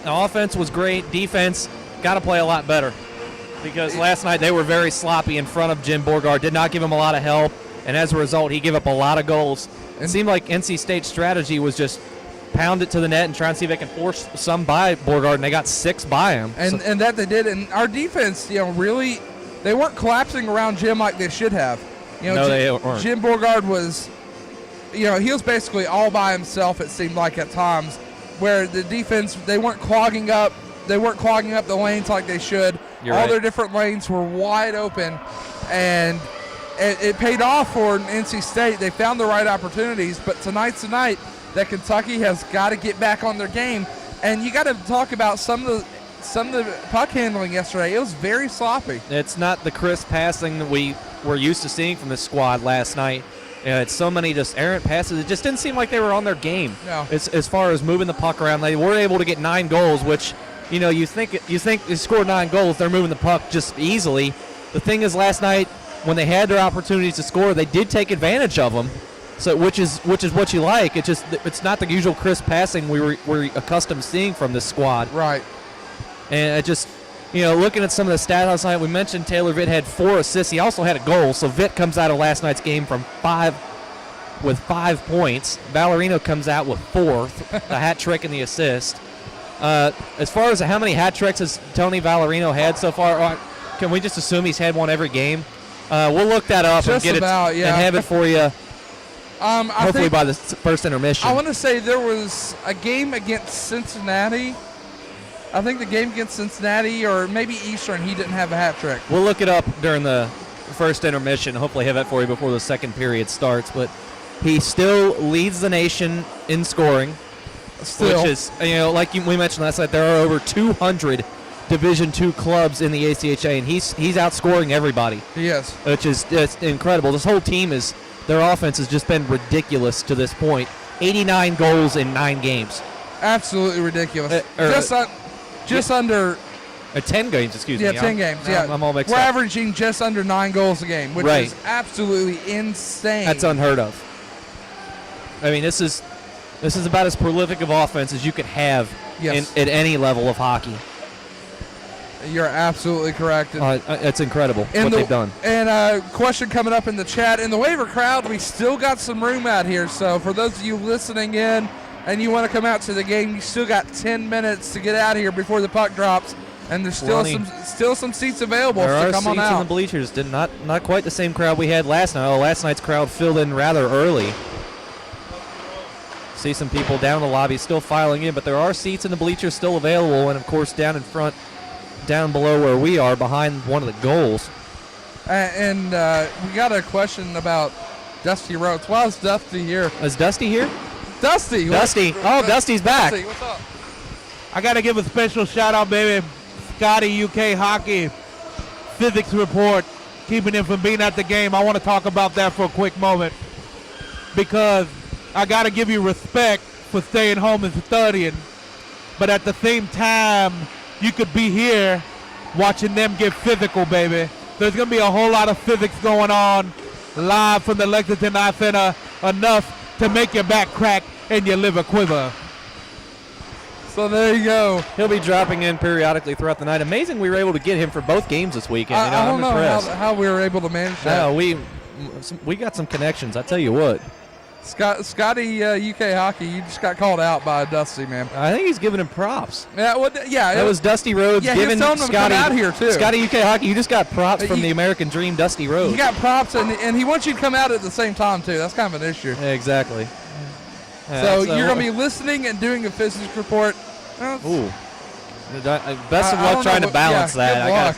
The offense was great. Defense got to play a lot better because last night they were very sloppy in front of Jim Borgard. Did not give him a lot of help, and as a result, he gave up a lot of goals. It seemed like NC State's strategy was just pound it to the net and try and see if they can force some by Borgard, and they got 6 by him. And that they did. And our defense, really, they weren't collapsing around Jim like they should have. No, they weren't. Jim Borgard was, he was basically all by himself, it seemed like at times, where the defense, they weren't clogging up the lanes like they should. You're all right. their different lanes were wide open, and it paid off for NC State. They found the right opportunities, but tonight's the night that Kentucky has got to get back on their game. And you got to talk about some of the puck handling yesterday. It was very sloppy. It's not the crisp passing that we were used to seeing from this squad last night. It's so many just errant passes. It just didn't seem like they were on their game. No. As far as moving the puck around, they were able to get 9 goals, which you think they scored 9 goals, they're moving the puck just easily. The thing is, last night when they had their opportunities to score, they did take advantage of them. So which is what you like. It's not the usual crisp passing we're accustomed to seeing from this squad. Right. And it just, looking at some of the stats last night, we mentioned Taylor Vitt had 4 assists. He also had a goal. So Vitt comes out of last night's game with 5 points. Ballerino comes out with 4, the hat trick and the assist. As far as how many hat tricks has Tony Ballerino had so far, can we just assume he's had one every game? We'll look that up Just and about, and have it for you. Hopefully by the first intermission. I want to say there was a game against Cincinnati. I think the game against Cincinnati or maybe Eastern, he didn't have a hat trick. We'll look it up during the first intermission. Hopefully have that for you before the second period starts. But he still leads the nation in scoring, which is, like we mentioned last night, there are over 200 Division II clubs in the ACHA, and he's outscoring everybody. Yes. Which is just incredible. This whole team their offense has just been ridiculous to this point. 89 goals in 9 games. Absolutely ridiculous. Just under 10 games, excuse me. 10 games. Yeah, I'm all mixed We're up. averaging just under 9 goals a game, which Right. is absolutely insane. That's unheard of. I mean, this is about as prolific of offense as you could have Yes. at any level of hockey. You're absolutely correct. It's incredible what they've done. And a question coming up in the chat. In the waiver crowd, we still got some room out here. So for those of you listening in and you want to come out to the game, you still got 10 minutes to get out of here before the puck drops. And there's still some seats available. There so are come seats on out. in the bleachers. Not quite the same crowd we had last night. Last night's crowd filled in rather early. See some people down in the lobby still filing in, but there are seats in the bleachers still available. And, of course, down in front, down below where we are, behind one of the goals. And we got a question about Dusty Rhodes. Why is Dusty here? Is Dusty here? Dusty. Dusty's back. Dusty, what's up? I got to give a special shout out, baby. Scotty UK Hockey Physics Report, keeping him from being at the game. I want to talk about that for a quick moment because I got to give you respect for staying home and studying, but at the same time, you could be here watching them get physical, baby. There's going to be a whole lot of physics going on live from the Lexington Eye Center, enough to make your back crack and your liver quiver. So there you go. He'll be dropping in periodically throughout the night. Amazing we were able to get him for both games this weekend. I don't I'm know impressed. how we were able to manage that. No, we got some connections. I tell you what. Scotty UK Hockey, you just got called out by Dusty, man. I think he's giving him props. Yeah, That was Dusty Rhodes Yeah, he was giving telling him to come Scotty out here, too. Scotty UK Hockey. You just got props from the American Dream, Dusty Rhodes. You got props, and he wants you to come out at the same time, too. That's kind of an issue. Exactly. So you're going to be listening and doing a physics report. Ooh. Best of luck trying to balance that.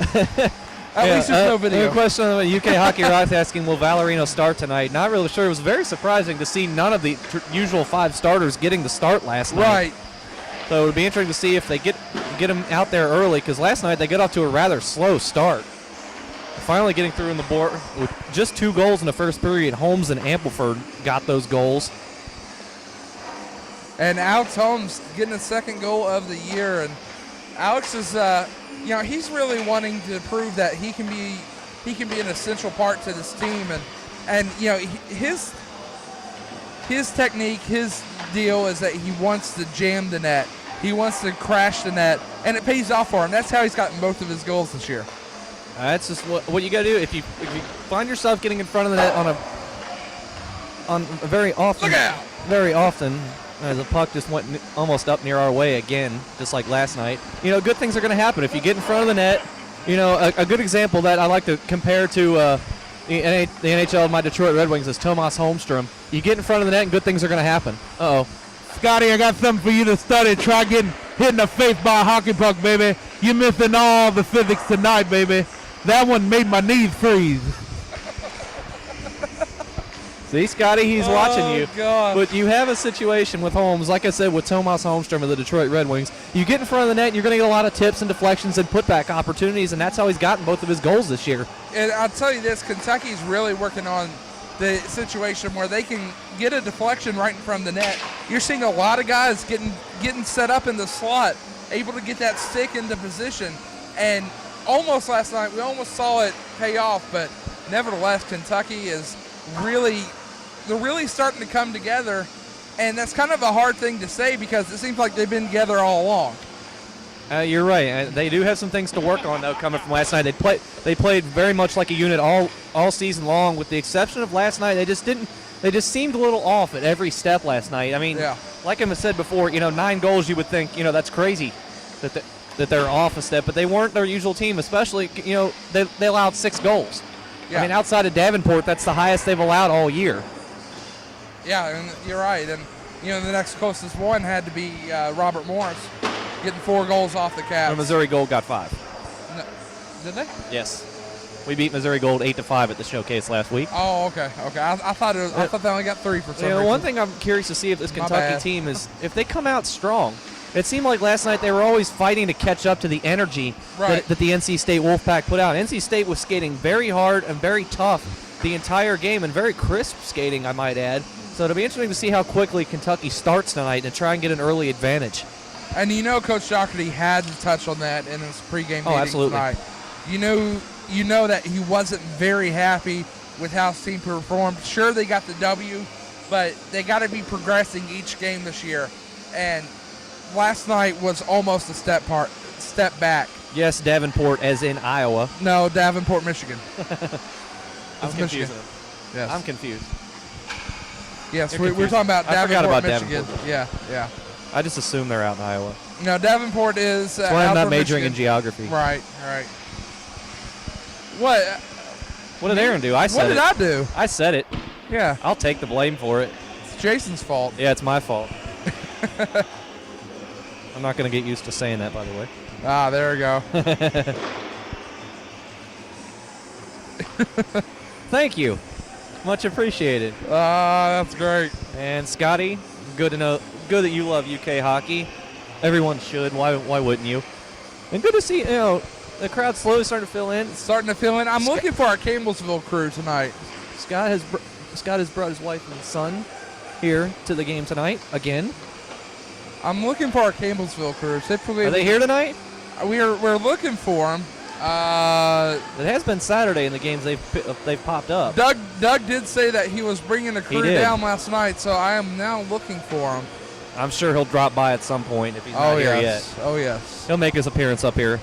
Good luck. At least there's no video. A question on the UK Hockey Rocks asking, will Valerino start tonight? Not really sure. It was very surprising to see none of the usual 5 starters getting the start last night. Right. So it would be interesting to see if they get him out there early, because last night they got off to a rather slow start. Finally getting through in the board with just 2 goals in the first period. Holmes and Ampleford got those goals. And Alex Holmes getting a second goal of the year. And Alex is, he's really wanting to prove that he can be an essential part to this team. And his technique, his deal is that he wants to jam the net. He wants to crash the net, and it pays off for him. That's how he's gotten both of his goals this year. That's just what you got to do. If you find yourself getting in front of the net very often, Look out! very often, as the puck just went almost up near our way again, just like last night. Good things are going to happen if you get in front of the net. A good example that I like to compare to the NHL and my Detroit Red Wings is Tomas Holmstrom. You get in front of the net and good things are going to happen. Uh-oh. Scotty, I got something for you to study. Try getting hit in the face by a hockey puck, baby. You're missing all the physics tonight, baby. That one made my knees freeze. See, Scotty, he's watching you. God. But you have a situation with Holmes, like I said, with Tomas Holmstrom of the Detroit Red Wings. You get in front of the net, and you're going to get a lot of tips and deflections and putback opportunities, and that's how he's gotten both of his goals this year. And I'll tell you this, Kentucky's really working on the situation where they can get a deflection right in front of the net. You're seeing a lot of guys getting set up in the slot, able to get that stick into position. And almost last night, we almost saw it pay off, but nevertheless, Kentucky is they're really starting to come together, and that's kind of a hard thing to say because it seems like they've been together all along. You're right. They do have some things to work on, though, coming from last night. They played very much like a unit all season long, with the exception of last night. They just seemed a little off at every step last night. I mean, like I said before, 9 goals, you would think, that's crazy that they're off a step, but they weren't their usual team, especially, they allowed 6 goals. Yeah. I mean, outside of Davenport, that's the highest they've allowed all year. Yeah, and you're right. And, the next closest one had to be Robert Morris, getting 4 goals off the Cavs. The Missouri Gold got 5. No, did they? Yes. We beat Missouri Gold 8-5 at the showcase last week. Oh, okay. I thought they only got 3 for some reason. One thing I'm curious to see if this My Kentucky bad. team is if they come out strong. It seemed like last night they were always fighting to catch up to the energy Right. that the NC State Wolfpack put out. NC State was skating very hard and very tough the entire game, and very crisp skating, I might add. So it'll be interesting to see how quickly Kentucky starts tonight and try and get an early advantage. And Coach Doherty had to touch on that in his pregame meeting absolutely. tonight. You know that he wasn't very happy with how his team performed. Sure, they got the W, but they got to be progressing each game this year. And last night was almost a step back. Yes, Davenport, as in Iowa. No, Davenport, Michigan. I'm It's confused. Michigan. Yes. I'm confused. Yes, You're we're talking about I forgot Davenport, about Michigan. Davenport. Yeah. I just assume they're out in Iowa. No, Davenport is That's why I'm out not for majoring Michigan. in geography. Right. What? What did Aaron do? I said What did it. I do? I said it. Yeah, I'll take the blame for it. it's Jason's fault. Yeah, it's my fault. I'm not going to get used to saying that, by the way. Ah, there we go. Thank you. Much appreciated. That's great. And Scotty, good that you love UK hockey. Everyone should. Why wouldn't you? And good to see, the crowd slowly starting to fill in. Starting to fill in. I'm looking for our Campbellsville crew tonight. Scott has brought his wife and son here to the game tonight again. I'm looking for our Campbellsville crew. Typically, Are they here tonight? We're looking for them. It has been Saturday in the games they've popped up. Doug did say that he was bringing a crew did. down last night, so I am now looking for him. I'm sure he'll drop by at some point if he's not here yet. Oh yes. He'll make his appearance up here.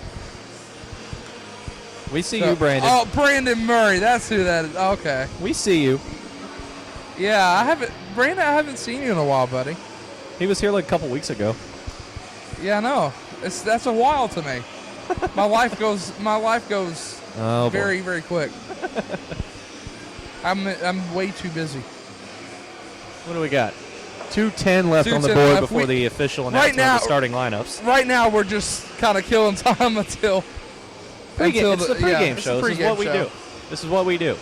We see you, Brandon. Oh, Brandon Murray. That's who that is. Okay. We see you. Yeah, Brandon, I haven't seen you in a while, buddy. He was here like a couple weeks ago. Yeah, I know. That's a while to me. My life goes Oh, boy. very, very quick. I'm way too busy. What do we got? 2:10 left on the 2:10 board left. before the official announcement now- of the starting lineups. Right now, we're just kind of killing time until It's the pregame it's show. the This is pregame what we show. do. This is what we do.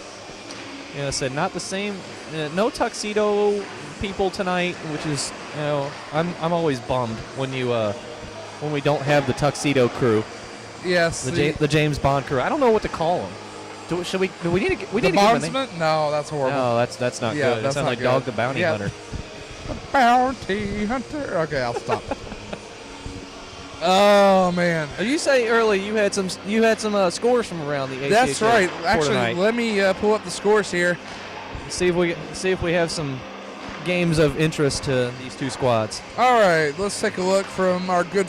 I said not the same. No tuxedo people tonight, which is I'm always bummed when we don't have the tuxedo crew, Yes. the James Bond crew. I don't know what to call them. Do we need to get we the need to give them a name? bondsman? No, that's horrible. No, that's not Yeah, good. It that's sounds not like good. Dog the Bounty Yeah. Hunter. Bounty hunter. Okay, I'll stop. Oh man. You say earlier you had some scores from around the ACHA. That's right. for Actually, tonight. let me pull up the scores here. See if we have some games of interest to these two squads. All right, let's take a look from our good